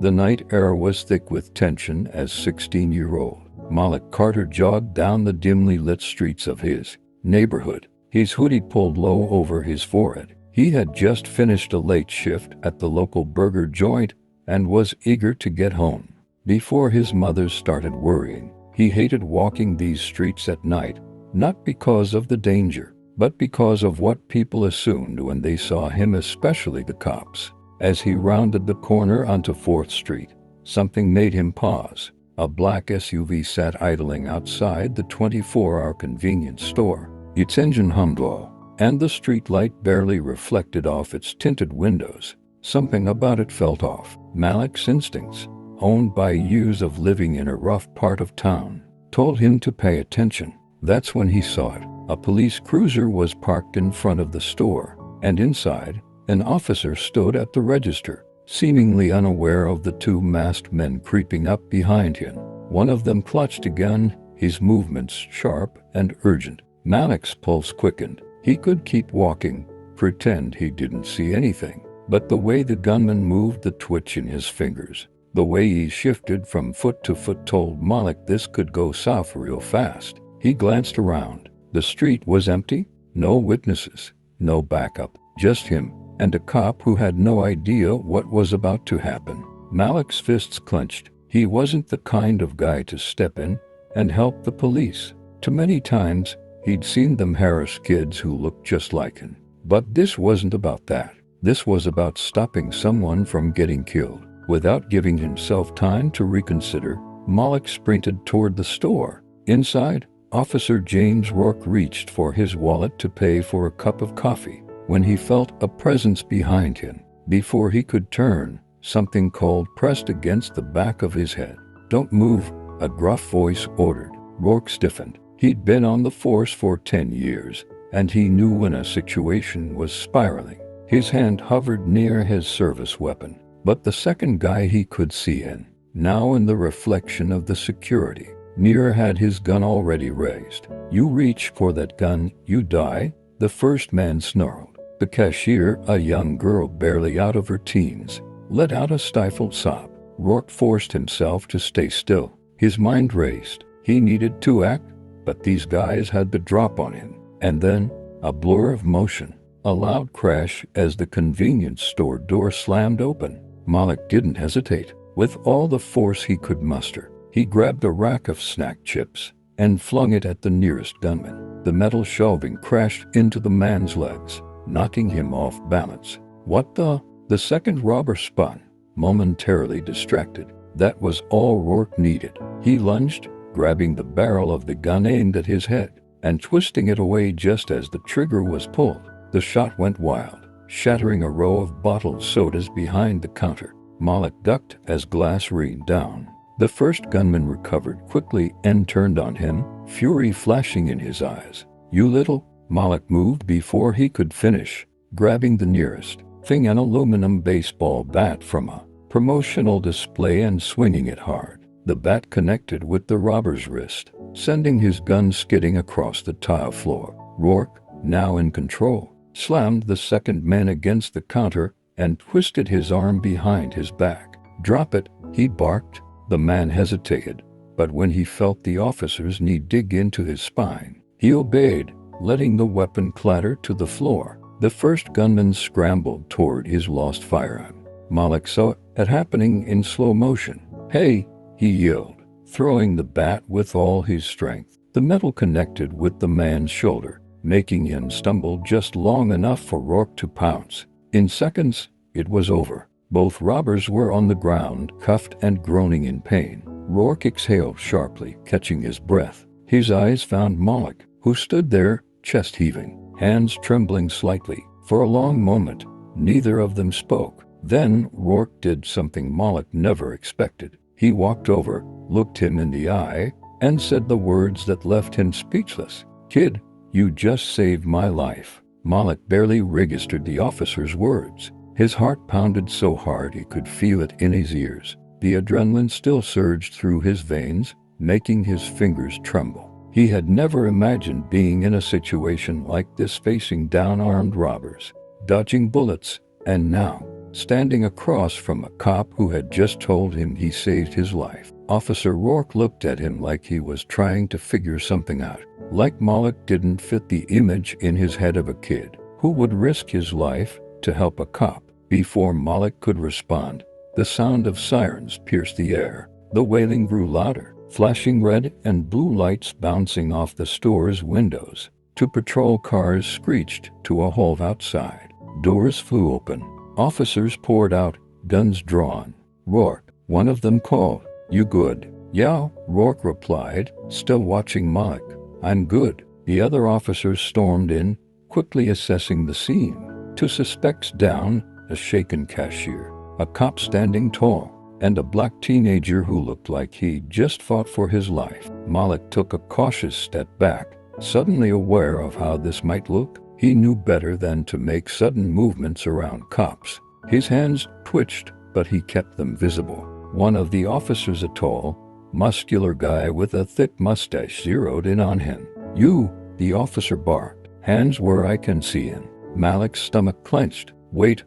The night air was thick with tension as 16-year-old Malik Carter jogged down the dimly lit streets of his neighborhood, his hoodie pulled low over his forehead. He had just finished a late shift at the local burger joint and was eager to get home before his mother started worrying. He hated walking these streets at night, not because of the danger, but because of what people assumed when they saw him, especially the cops. As he rounded the corner onto 4th Street, something made him pause. A black SUV sat idling outside the 24-hour convenience store. Its engine hummed low, and the streetlight barely reflected off its tinted windows. Something about it felt off. Malik's instincts, honed by years of living in a rough part of town, told him to pay attention. That's when he saw it. A police cruiser was parked in front of the store, and inside, an officer stood at the register, seemingly unaware of the two masked men creeping up behind him. One of them clutched a gun, his movements sharp and urgent. Malik's pulse quickened. He could keep walking, pretend he didn't see anything, but the way the gunman moved, the twitch in his fingers, the way he shifted from foot to foot told Malik this could go south real fast. He glanced around. The street was empty, no witnesses, no backup, just him and a cop who had no idea what was about to happen. Malik's fists clenched. He wasn't the kind of guy to step in and help the police. Too many times, he'd seen them harass kids who looked just like him. But this wasn't about that. This was about stopping someone from getting killed. Without giving himself time to reconsider, Malik sprinted toward the store. Inside, Officer James Rourke reached for his wallet to pay for a cup of coffee when he felt a presence behind him. Before he could turn, something cold pressed against the back of his head. "Don't move," a gruff voice ordered. Rourke stiffened. He'd been on the force for 10 years, and he knew when a situation was spiraling. His hand hovered near his service weapon, but the second guy he could see in, now in the reflection of the security mirror, had his gun already raised. "You reach for that gun, you die," the first man snarled. The cashier, a young girl barely out of her teens, let out a stifled sob. Rourke forced himself to stay still. His mind raced. He needed to act, but these guys had the drop on him. And then, a blur of motion, a loud crash as the convenience store door slammed open. Malik didn't hesitate. With all the force he could muster, he grabbed a rack of snack chips and flung it at the nearest gunman. The metal shelving crashed into the man's legs, knocking him off balance. "What the?" The second robber spun, momentarily distracted. That was all Rourke needed. He lunged, grabbing the barrel of the gun aimed at his head, and twisting it away just as the trigger was pulled. The shot went wild, shattering a row of bottled sodas behind the counter. Malik ducked as glass rained down. The first gunman recovered quickly and turned on him, fury flashing in his eyes. "You little..." Malik moved before he could finish, grabbing the nearest thing, an aluminum baseball bat from a promotional display, and swinging it hard. The bat connected with the robber's wrist, sending his gun skidding across the tile floor. Rourke, now in control, slammed the second man against the counter and twisted his arm behind his back. "Drop it," he barked. The man hesitated, but when he felt the officer's knee dig into his spine, he obeyed, letting the weapon clatter to the floor. The first gunman scrambled toward his lost firearm. Malik saw it happening in slow motion. "Hey!" he yelled, throwing the bat with all his strength. The metal connected with the man's shoulder, making him stumble just long enough for Rourke to pounce. In seconds, it was over. Both robbers were on the ground, cuffed and groaning in pain. Rourke exhaled sharply, catching his breath. His eyes found Malik, who stood there, chest heaving, hands trembling slightly. For a long moment, neither of them spoke. Then Rourke did something Malik never expected. He walked over, looked him in the eye, and said the words that left him speechless. "Kid, you just saved my life." Malik barely registered the officer's words. His heart pounded so hard he could feel it in his ears. The adrenaline still surged through his veins, making his fingers tremble. He had never imagined being in a situation like this, facing down armed robbers, dodging bullets, and now, standing across from a cop who had just told him he saved his life. Officer Rourke looked at him like he was trying to figure something out. Like Moloch didn't fit the image in his head of a kid who would risk his life to help a cop. Before Moloch could respond, the sound of sirens pierced the air. The wailing grew louder, flashing red and blue lights bouncing off the store's windows. Two patrol cars screeched to a halt outside. Doors flew open. Officers poured out, guns drawn. "Rourke," one of them called. "You good?" "Yeah," Rourke replied, still watching Moloch. "I'm good." The other officers stormed in, quickly assessing the scene. Two suspects down, a shaken cashier, a cop standing tall, and a black teenager who looked like he'd just fought for his life. Moloch took a cautious step back, suddenly aware of how this might look. He knew better than to make sudden movements around cops. His hands twitched, but he kept them visible. One of the officers, a tall, muscular guy with a thick mustache, zeroed in on him. "You," the officer barked, "hands where I can see in." Moloch's stomach clenched. "Wait,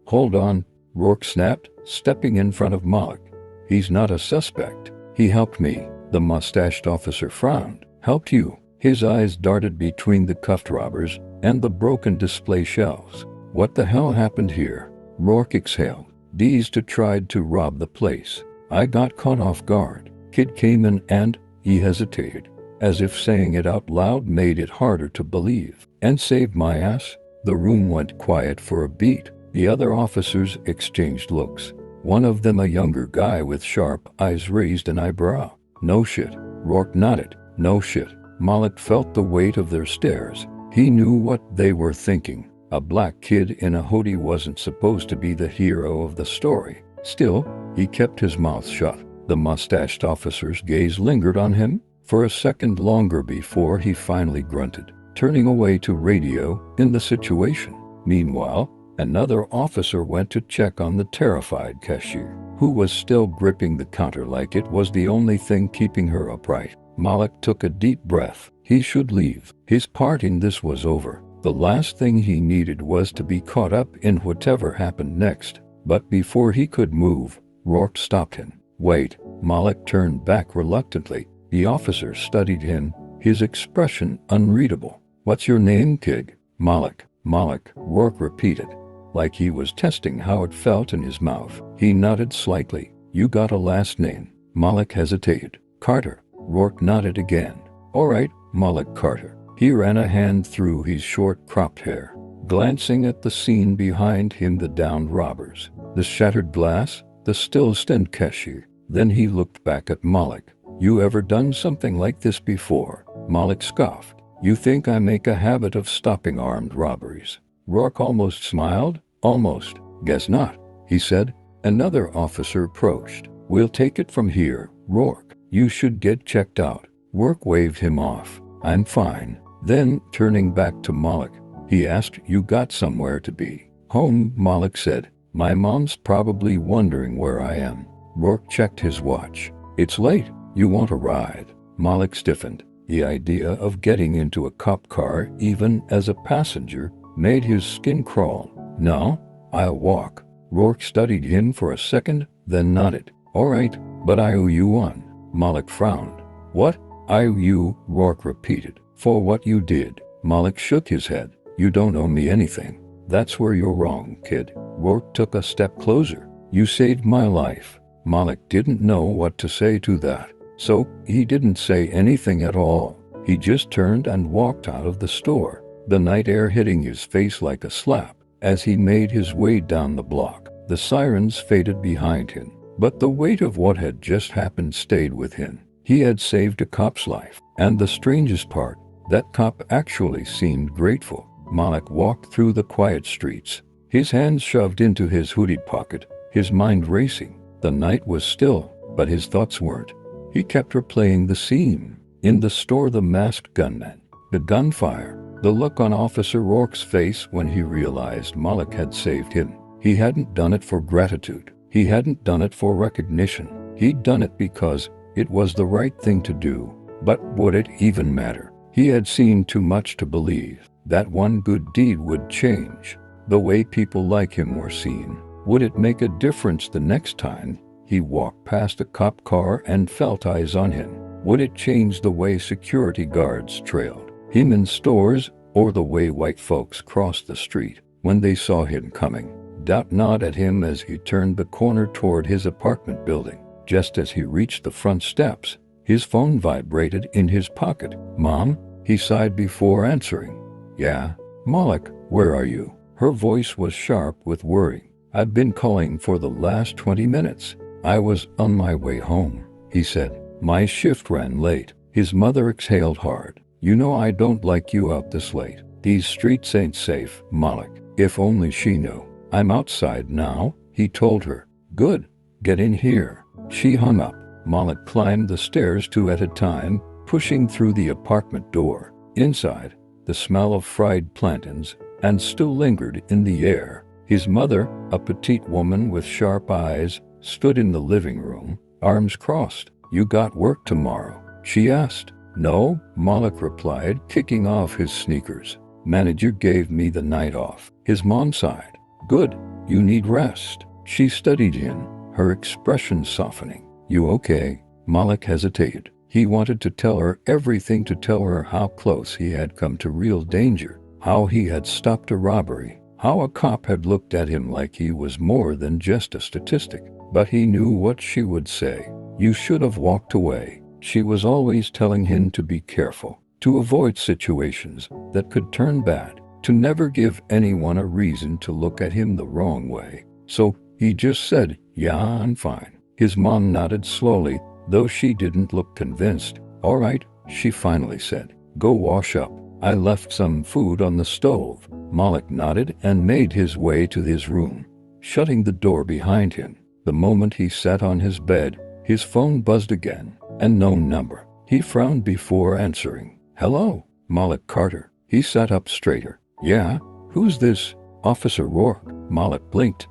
hold on," Rourke snapped, stepping in front of Moloch. "He's not a suspect. He helped me." The mustached officer frowned. "Helped you?" His eyes darted between the cuffed robbers and the broken display shelves. "What the hell happened here?" Rourke exhaled. "These two tried to rob the place. I got caught off guard. Kid came in and," he hesitated, as if saying it out loud made it harder to believe, "and saved my ass." The room went quiet for a beat. The other officers exchanged looks. One of them, a younger guy with sharp eyes, raised an eyebrow. "No shit." Rourke nodded. "No shit." Moloch felt the weight of their stares. He knew what they were thinking. A black kid in a hoodie wasn't supposed to be the hero of the story. Still, he kept his mouth shut. The mustached officer's gaze lingered on him for a second longer before he finally grunted, turning away to radio in the situation. Meanwhile, another officer went to check on the terrified cashier, who was still gripping the counter like it was the only thing keeping her upright. Moloch took a deep breath. He should leave. His part in this was over. The last thing he needed was to be caught up in whatever happened next. But before he could move, Rourke stopped him. "Wait." Moloch turned back reluctantly. The officer studied him, his expression unreadable. "What's your name, kid?" "Moloch." "Moloch," Rourke repeated, like he was testing how it felt in his mouth. He nodded slightly. "You got a last name?" Moloch hesitated. "Carter." Rourke nodded again. "All right, Moloch Carter." He ran a hand through his short cropped hair, glancing at the scene behind him, the downed robbers, the shattered glass, the still-stand cashier. Then he looked back at Moloch. "You ever done something like this before?" Moloch scoffed. "You think I make a habit of stopping armed robberies?" Rourke almost smiled. "Almost. Guess not," he said. Another officer approached. "We'll take it from here, Rourke. You should get checked out." Rourke waved him off. "I'm fine." Then, turning back to Moloch, he asked, "You got somewhere to be?" "Home," Moloch said. "My mom's probably wondering where I am." Rourke checked his watch. "It's late. You want a ride?" Moloch stiffened. The idea of getting into a cop car, even as a passenger, made his skin crawl. "No, I'll walk." Rourke studied him for a second, then nodded. "All right, but I owe you one." Moloch frowned. "What?" "I owe you," Rourke repeated. "For what you did." Moloch shook his head. "You don't owe me anything." "That's where you're wrong, kid." Rourke took a step closer. "You saved my life." Moloch didn't know what to say to that, so he didn't say anything at all. He just turned and walked out of the store, the night air hitting his face like a slap. As he made his way down the block, the sirens faded behind him, but the weight of what had just happened stayed with him. He had saved a cop's life, and the strangest part, that cop actually seemed grateful. Moloch walked through the quiet streets, his hands shoved into his hoodie pocket, his mind racing. The night was still, but his thoughts weren't. He kept replaying the scene. In the store, the masked gunman, the gunfire, the look on Officer Rourke's face when he realized Moloch had saved him. He hadn't done it for gratitude. He hadn't done it for recognition. He'd done it because it was the right thing to do. But would it even matter? He had seen too much to believe that one good deed would change The way people like him were seen. Would it make a difference the next time he walked past a cop car and felt eyes on him? Would it change the way security guards trailed him in stores, or the way white folks crossed the street when they saw him coming? Doubt gnawed at him as he turned the corner toward his apartment building. Just as he reached the front steps, his phone vibrated in his pocket. "Mom?" he sighed before answering. "Yeah?" "Malik, where are you?" Her voice was sharp with worry. "I've been calling for the last 20 minutes. I was on my way home," he said. "My shift ran late." His mother exhaled hard. "You know I don't like you out this late. These streets ain't safe, Malik." If only she knew. "I'm outside now," he told her. "Good. Get in here." She hung up. Malik climbed the stairs 2 at a time, pushing through the apartment door. Inside, the smell of fried plantains and still lingered in the air. His mother, a petite woman with sharp eyes, stood in the living room, arms crossed. "You got work tomorrow?" she asked. "No," Malik replied, kicking off his sneakers. "Manager gave me the night off." His mom sighed. "Good. You need rest." She studied him, her expression softening. "You okay?" Malik hesitated. He wanted to tell her everything, to tell her how close he had come to real danger, how he had stopped a robbery, how a cop had looked at him like he was more than just a statistic. But he knew what she would say. "You should have walked away." She was always telling him to be careful, to avoid situations that could turn bad, to never give anyone a reason to look at him the wrong way. So he just said, "Yeah, I'm fine." His mom nodded slowly, though she didn't look convinced. "All right," she finally said. "Go wash up. I left some food on the stove." Malik nodded and made his way to his room, shutting the door behind him. The moment he sat on his bed, his phone buzzed again. An unknown number. He frowned before answering. "Hello, Malik Carter." He sat up straighter. "Yeah? Who's this?" "Officer Rourke." Malik blinked.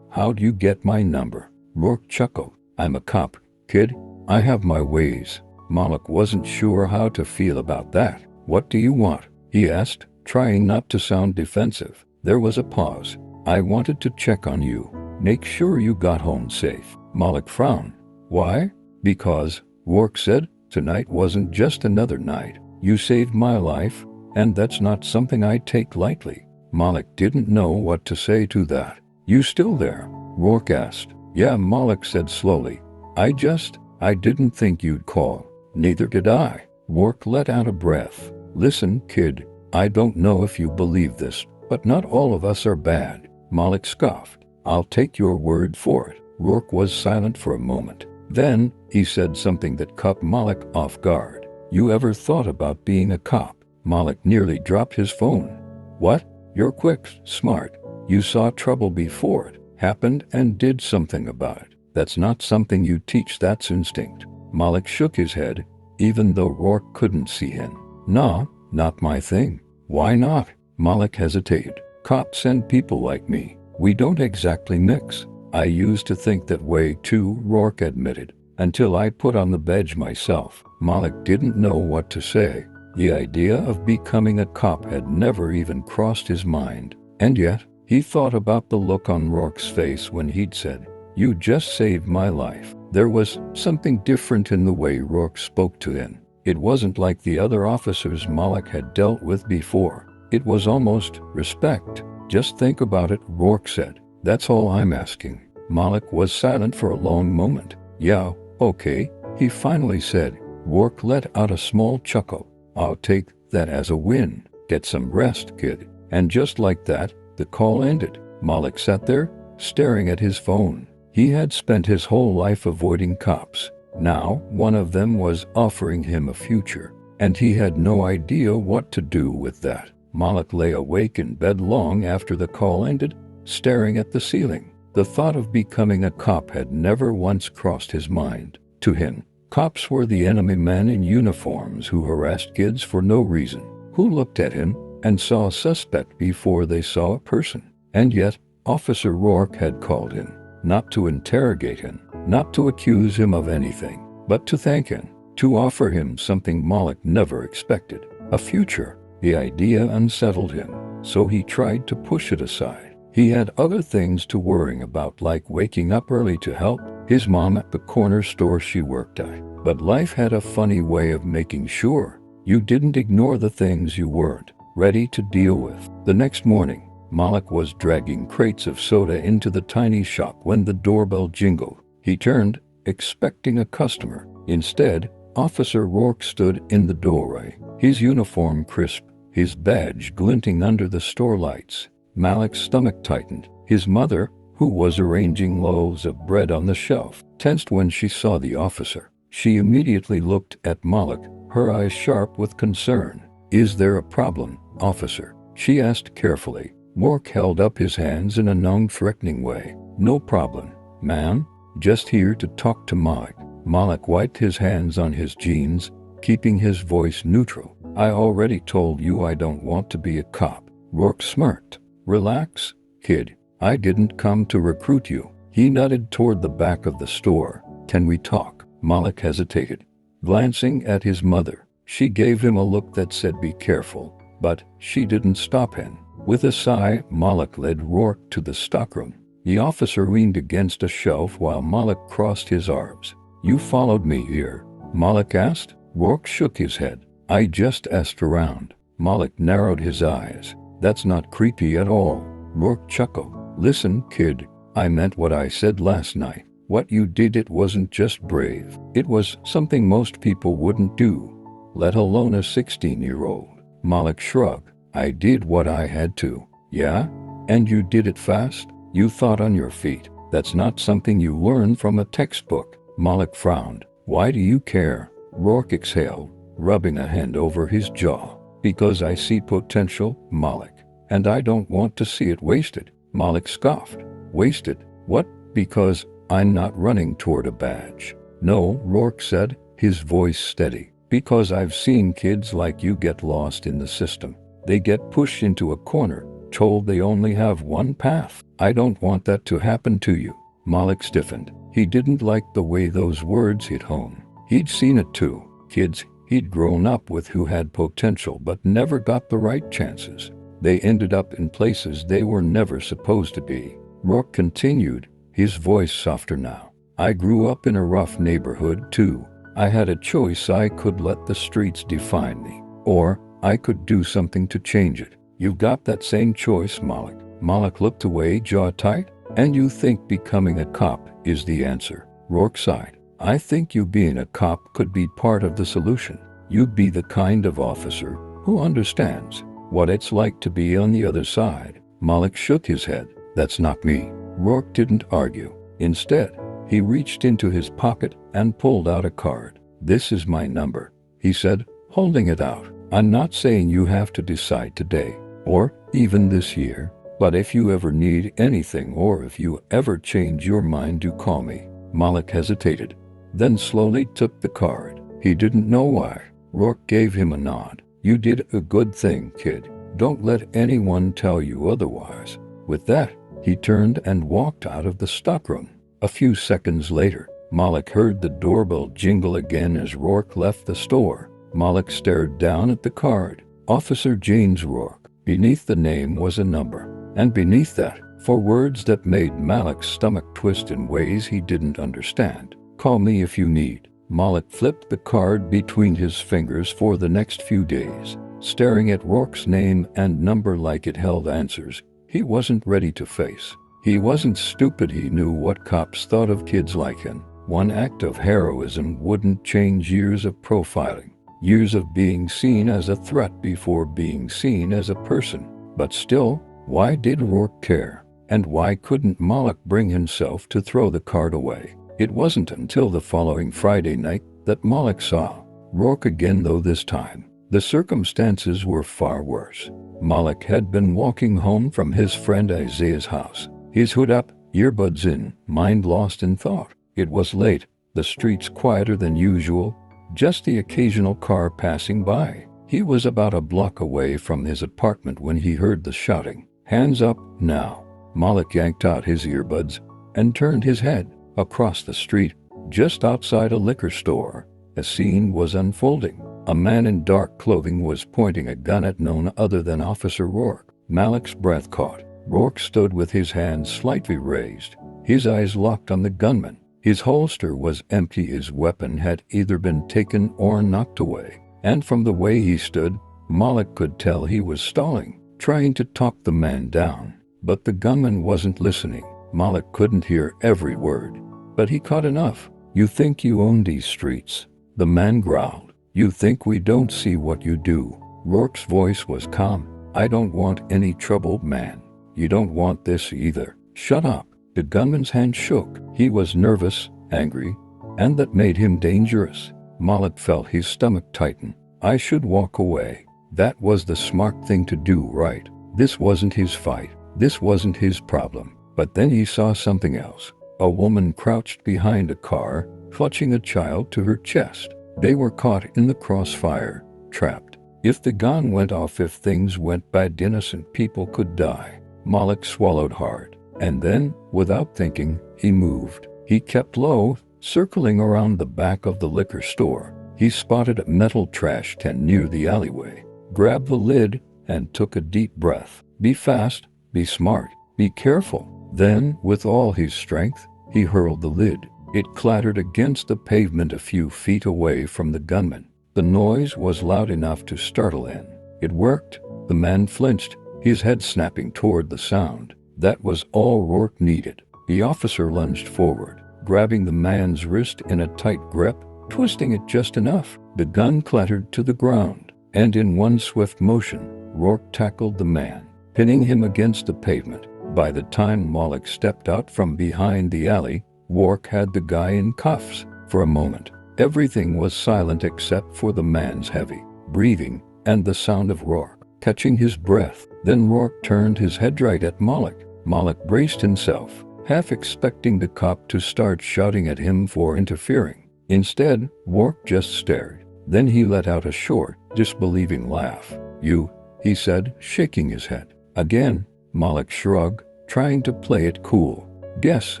How'd you get my number?" Rourke chuckled. "I'm a cop, kid. I have my ways." Malik wasn't sure how to feel about that. "What do you want?" he asked, trying not to sound defensive. There was a pause. "I wanted to check on you. Make sure you got home safe." Malik frowned. "Why?" "Because," Rourke said, "tonight wasn't just another night. You saved my life, and that's not something I take lightly." Malik didn't know what to say to that. "You still there?" Rourke asked. "Yeah," Malik said slowly. I didn't think you'd call." "Neither did I." Rourke let out a breath. "Listen, kid, I don't know if you believe this, but not all of us are bad." Malik scoffed. "I'll take your word for it." Rourke was silent for a moment. Then, he said something that caught Malik off guard. "You ever thought about being a cop?" Malik nearly dropped his phone. "What? You're quick, smart. You saw trouble before it happened and did something about it. That's not something you teach, that's instinct." Malik shook his head, even though Rourke couldn't see him. "Nah, not my thing." "Why not?" Malik hesitated. "Cops and people like me, we don't exactly mix." "I used to think that way too," Rourke admitted, "until I put on the badge myself." Malik didn't know what to say. The idea of becoming a cop had never even crossed his mind. And yet, he thought about the look on Rourke's face when he'd said, "You just saved my life." There was something different in the way Rourke spoke to him. It wasn't like the other officers Malik had dealt with before. It was almost respect. "Just think about it," Rourke said. "That's all I'm asking." Malik was silent for a long moment. "Yeah, okay," he finally said. Rourke let out a small chuckle. "I'll take that as a win. Get some rest, kid." And just like that, the call ended. Malik sat there, staring at his phone. He had spent his whole life avoiding cops. Now, one of them was offering him a future, and he had no idea what to do with that. Malik lay awake in bed long after the call ended, staring at the ceiling. The thought of becoming a cop had never once crossed his mind. To him, cops were the enemy men in uniforms who harassed kids for no reason, who looked at him and saw a suspect before they saw a person. And yet, Officer Rourke had called him, not to interrogate him, not to accuse him of anything, but to thank him, to offer him something Malik never expected, a future. The idea unsettled him. so he tried to push it aside. He had other things to worry about, like waking up early to help his mom at the corner store she worked at. But life had a funny way of making sure you didn't ignore the things you weren't ready to deal with. The next morning, Malik was dragging crates of soda into the tiny shop when the doorbell jingled. He turned, expecting a customer. Instead, Officer Rourke stood in the doorway, his uniform crisp, his badge glinting under the store lights. Malik's stomach tightened. His mother, who was arranging loaves of bread on the shelf, tensed when she saw the officer. She immediately looked at Malik, her eyes sharp with concern. "Is there a problem, officer?" she asked carefully. Rourke held up his hands in a non-threatening way. "No problem, ma'am. Just here to talk to Malik." Malik wiped his hands on his jeans, keeping his voice neutral. "I already told you I don't want to be a cop." Rourke smirked. "Relax, kid. I didn't come to recruit you." He nodded toward the back of the store. "Can we talk?" Malik hesitated, glancing at his mother. She gave him a look that said be careful, but she didn't stop him. With a sigh, Malik led Rourke to the stockroom. The officer leaned against a shelf while Malik crossed his arms. "You followed me here?" Malik asked. Rourke shook his head. "I just asked around." Malik narrowed his eyes. "That's not creepy at all." Rourke chuckled. "Listen, kid, I meant what I said last night. What you did, it wasn't just brave. It was something most people wouldn't do, let alone a 16-year-old. Malik shrugged. "I did what I had to." "Yeah? And you did it fast? You thought on your feet. That's not something you learn from a textbook." Malik frowned. "Why do you care?" Rourke exhaled, rubbing a hand over his jaw. "Because I see potential, Malik, and I don't want to see it wasted." Malik scoffed. "Wasted? What? Because I'm not running toward a badge." "No," Rourke said, his voice steady. "Because I've seen kids like you get lost in the system. They get pushed into a corner, told they only have one path. I don't want that to happen to you." Malik stiffened. He didn't like the way those words hit home. He'd seen it too. Kids he'd grown up with who had potential but never got the right chances. They ended up in places they were never supposed to be. Rourke continued, his voice softer now. "I grew up in a rough neighborhood too. I had a choice. I could let the streets define me, or I could do something to change it. You've got that same choice, Malik." Malik looked away, jaw tight. "And you think becoming a cop is the answer?" Rourke sighed. "I think you being a cop could be part of the solution. You'd be the kind of officer who understands what it's like to be on the other side." Malik shook his head. "That's not me." Rourke didn't argue. Instead, he reached into his pocket and pulled out a card. "This is my number," he said, holding it out. "I'm not saying you have to decide today, or even this year, but if you ever need anything or if you ever change your mind, do call me." Malik hesitated, then slowly took the card. He didn't know why. Rourke gave him a nod. "You did a good thing, kid. Don't let anyone tell you otherwise." With that, he turned and walked out of the stockroom. A few seconds later, Malik heard the doorbell jingle again as Rourke left the store. Malik stared down at the card. Officer James Rourke. Beneath the name was a number, and beneath that, 4 words that made Malik's stomach twist in ways he didn't understand. "Call me if you need." Malik flipped the card between his fingers for the next few days, staring at Rourke's name and number like it held answers he wasn't ready to face. He wasn't stupid. He knew what cops thought of kids like him. One act of heroism wouldn't change years of profiling, years of being seen as a threat before being seen as a person. But still, why did Rourke care? And why couldn't Malik bring himself to throw the card away? It wasn't until the following Friday night that Malik saw Rourke again, though this time the circumstances were far worse. Malik had been walking home from his friend Isaiah's house, his hood up, earbuds in, mind lost in thought. It was late, the streets quieter than usual, just the occasional car passing by. He was about a block away from his apartment when he heard the shouting. "Hands up, now." Malik yanked out his earbuds and turned his head. Across the street, just outside a liquor store, a scene was unfolding. A man in dark clothing was pointing a gun at none other than Officer Rourke. Malik's breath caught. Rourke stood with his hands slightly raised, his eyes locked on the gunman. His holster was empty. His weapon had either been taken or knocked away. And from the way he stood, Malik could tell he was stalling, trying to talk the man down. But the gunman wasn't listening. Malik couldn't hear every word, but he caught enough. "You think you own these streets?" the man growled. "You think we don't see what you do?" Rourke's voice was calm. "I don't want any trouble, man. You don't want this either. Shut up." The gunman's hand shook. He was nervous, angry, and that made him dangerous. Malik felt his stomach tighten. "I should walk away. That was the smart thing to do, right? This wasn't his fight. This wasn't his problem." But then he saw something else. A woman crouched behind a car, clutching a child to her chest. They were caught in the crossfire, trapped. If the gun went off, if things went bad, innocent people could die. Malik swallowed hard. And then, without thinking, he moved. He kept low, circling around the back of the liquor store. He spotted a metal trash can near the alleyway, grabbed the lid, and took a deep breath. Be fast, be smart, be careful. Then, with all his strength, he hurled the lid. It clattered against the pavement a few feet away from the gunman. The noise was loud enough to startle him. It worked. The man flinched, his head snapping toward the sound. That was all Rourke needed. The officer lunged forward, grabbing the man's wrist in a tight grip, twisting it just enough. The gun clattered to the ground, and in one swift motion, Rourke tackled the man, pinning him against the pavement. By the time Malik stepped out from behind the alley, Rourke had the guy in cuffs. For a moment, everything was silent except for the man's heavy breathing and the sound of Rourke catching his breath. Then Rourke turned his head right at Malik. Malik braced himself, half expecting the cop to start shouting at him for interfering. Instead, Rourke just stared. Then he let out a short, disbelieving laugh. "You," he said, shaking his head. Again, Malik shrugged, trying to play it cool. "Guess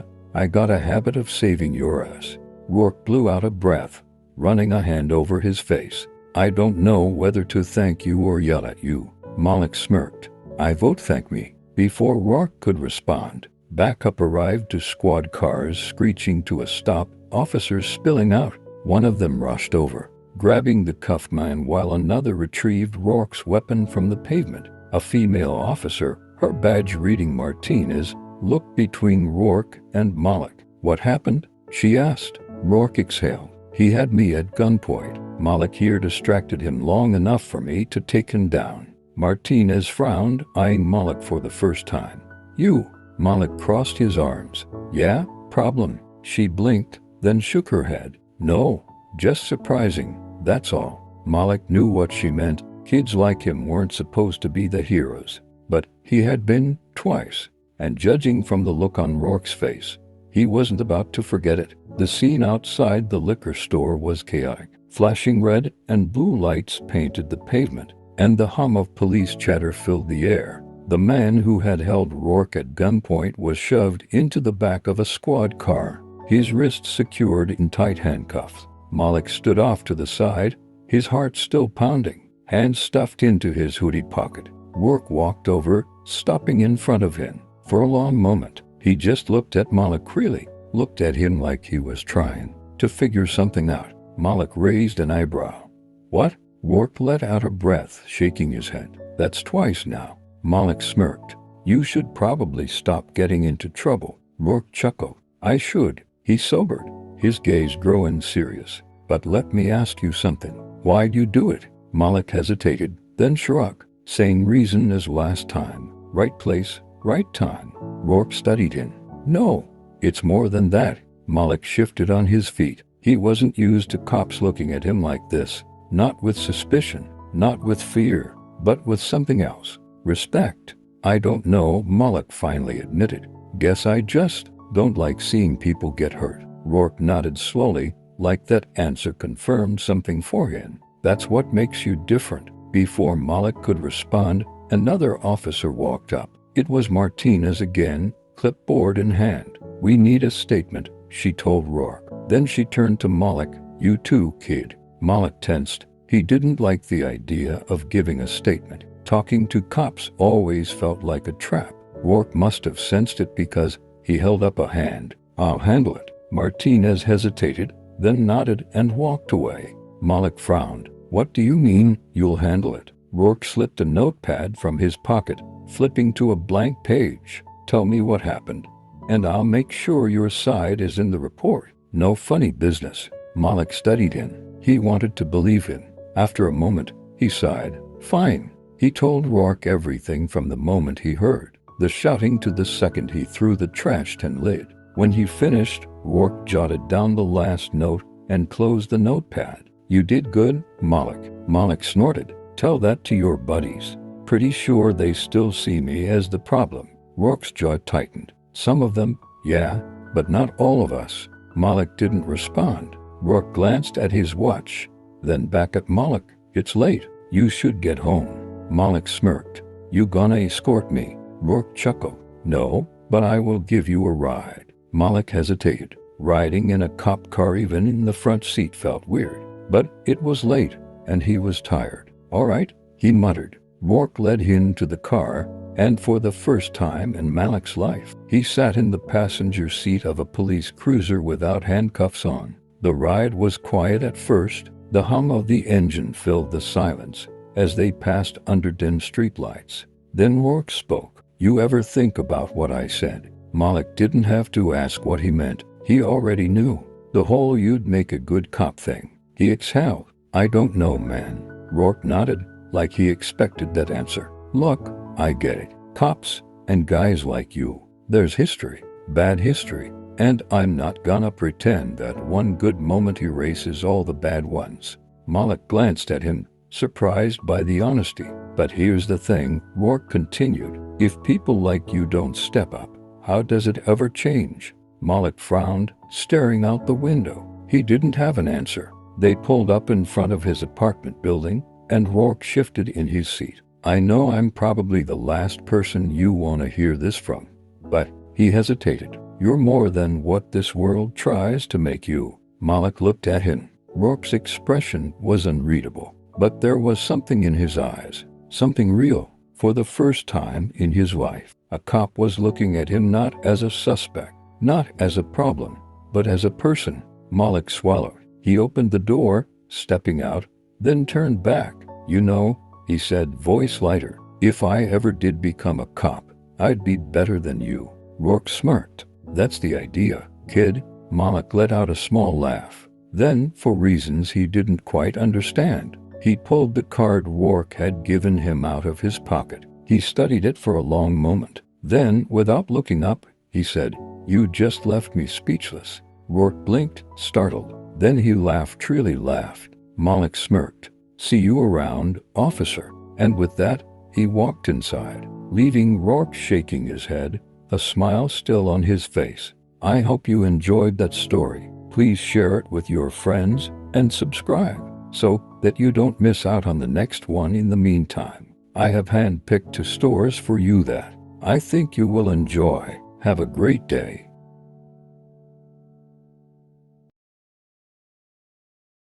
I got a habit of saving your ass." Rourke blew out a breath, running a hand over his face. "I don't know whether to thank you or yell at you." Malik smirked. "I vote thank me." Before Rourke could respond, backup arrived, 2 squad cars screeching to a stop, officers spilling out. One of them rushed over, grabbing the cuffed man while another retrieved Rourke's weapon from the pavement. A female officer, her badge reading Martinez, looked between Rourke and Malik. "What happened?" she asked. Rourke exhaled. "He had me at gunpoint. Malik here distracted him long enough for me to take him down." Martinez frowned, eyeing Malik for the first time. "You?" Malik crossed his arms. "Yeah, problem." She blinked, then shook her head. "No, just surprising, that's all." Malik knew what she meant. Kids like him weren't supposed to be the heroes. But he had been, twice. And judging from the look on Rourke's face, he wasn't about to forget it. The scene outside the liquor store was chaotic. Flashing red and blue lights painted the pavement, and the hum of police chatter filled the air. The man who had held Rourke at gunpoint was shoved into the back of a squad car, his wrists secured in tight handcuffs. Malik stood off to the side, his heart still pounding, hands stuffed into his hoodie pocket. Rourke walked over, stopping in front of him. For a long moment, he just looked at Malik, really looked at him like he was trying to figure something out. Malik raised an eyebrow. "What?" Rourke let out a breath, shaking his head. "That's twice now." Malik smirked. "You should probably stop getting into trouble." Rourke chuckled. "I should." He sobered, his gaze growing serious. "But let me ask you something. Why'd you do it?" Malik hesitated, then shrugged. "Same reason as last time. Right place, right time." Rourke studied him. "No, it's more than that." Malik shifted on his feet. He wasn't used to cops looking at him like this. Not with suspicion, not with fear, but with something else. Respect. "I don't know," Malik finally admitted. "Guess I just don't like seeing people get hurt." Rourke nodded slowly, like that answer confirmed something for him. "That's what makes you different." Before Malik could respond, another officer walked up. It was Martinez again, clipboard in hand. "We need a statement," she told Rourke. Then she turned to Malik. "You too, kid." Malik tensed. He didn't like the idea of giving a statement. Talking to cops always felt like a trap. Rourke must have sensed it because he held up a hand. "I'll handle it." Martinez hesitated, then nodded and walked away. Malik frowned. "What do you mean, you'll handle it?" Rourke slipped a notepad from his pocket, flipping to a blank page. "Tell me what happened, and I'll make sure your side is in the report. No funny business." Malik studied him. He wanted to believe him. After a moment, he sighed. "Fine." He told Rourke everything from the moment he heard the shouting to the second he threw the trash tin lid. When he finished, Rourke jotted down the last note and closed the notepad. "You did good, Malik." Malik snorted. "Tell that to your buddies. Pretty sure they still see me as the problem." Rourke's jaw tightened. "Some of them, yeah, but not all of us." Malik didn't respond. Rourke glanced at his watch, then back at Malik. "It's late. You should get home." Malik smirked. "You gonna escort me?" Rourke chuckled. "No, but I will give you a ride." Malik hesitated. Riding in a cop car even in the front seat felt weird. But it was late, and he was tired. "All right," he muttered. Rourke led him to the car, and for the first time in Malik's life, he sat in the passenger seat of a police cruiser without handcuffs on. The ride was quiet at first. The hum of the engine filled the silence as they passed under dim streetlights. Then Rourke spoke. "You ever think about what I said?" Malik didn't have to ask what he meant. He already knew. The whole "you'd make a good cop" thing. He exhaled. "I don't know, man." Rourke nodded, like he expected that answer. "Look, I get it. Cops, and guys like you. There's history. Bad history. And I'm not gonna pretend that one good moment erases all the bad ones." Malik glanced at him, surprised by the honesty. "But here's the thing," Rourke continued. "If people like you don't step up, how does it ever change?" Malik frowned, staring out the window. He didn't have an answer. They pulled up in front of his apartment building, and Rourke shifted in his seat. "I know I'm probably the last person you want to hear this from, but," he hesitated, "you're more than what this world tries to make you." Malik looked at him. Rourke's expression was unreadable, but there was something in his eyes, something real. For the first time in his life, a cop was looking at him not as a suspect, not as a problem, but as a person. Malik swallowed. He opened the door, stepping out, then turned back. "You know," he said, voice lighter, "if I ever did become a cop, I'd be better than you." Rourke smirked. "That's the idea, kid." Malik let out a small laugh. Then, for reasons he didn't quite understand, he pulled the card Rourke had given him out of his pocket. He studied it for a long moment. Then, without looking up, he said, "You just left me speechless." Rourke blinked, startled. Then he laughed, truly laughed. Malik smirked. "See you around, officer." And with that, he walked inside, leaving Rourke shaking his head, a smile still on his face. I hope you enjoyed that story. Please share it with your friends and subscribe so that you don't miss out on the next one. In the meantime, I have handpicked 2 stores for you that I think you will enjoy. Have a great day.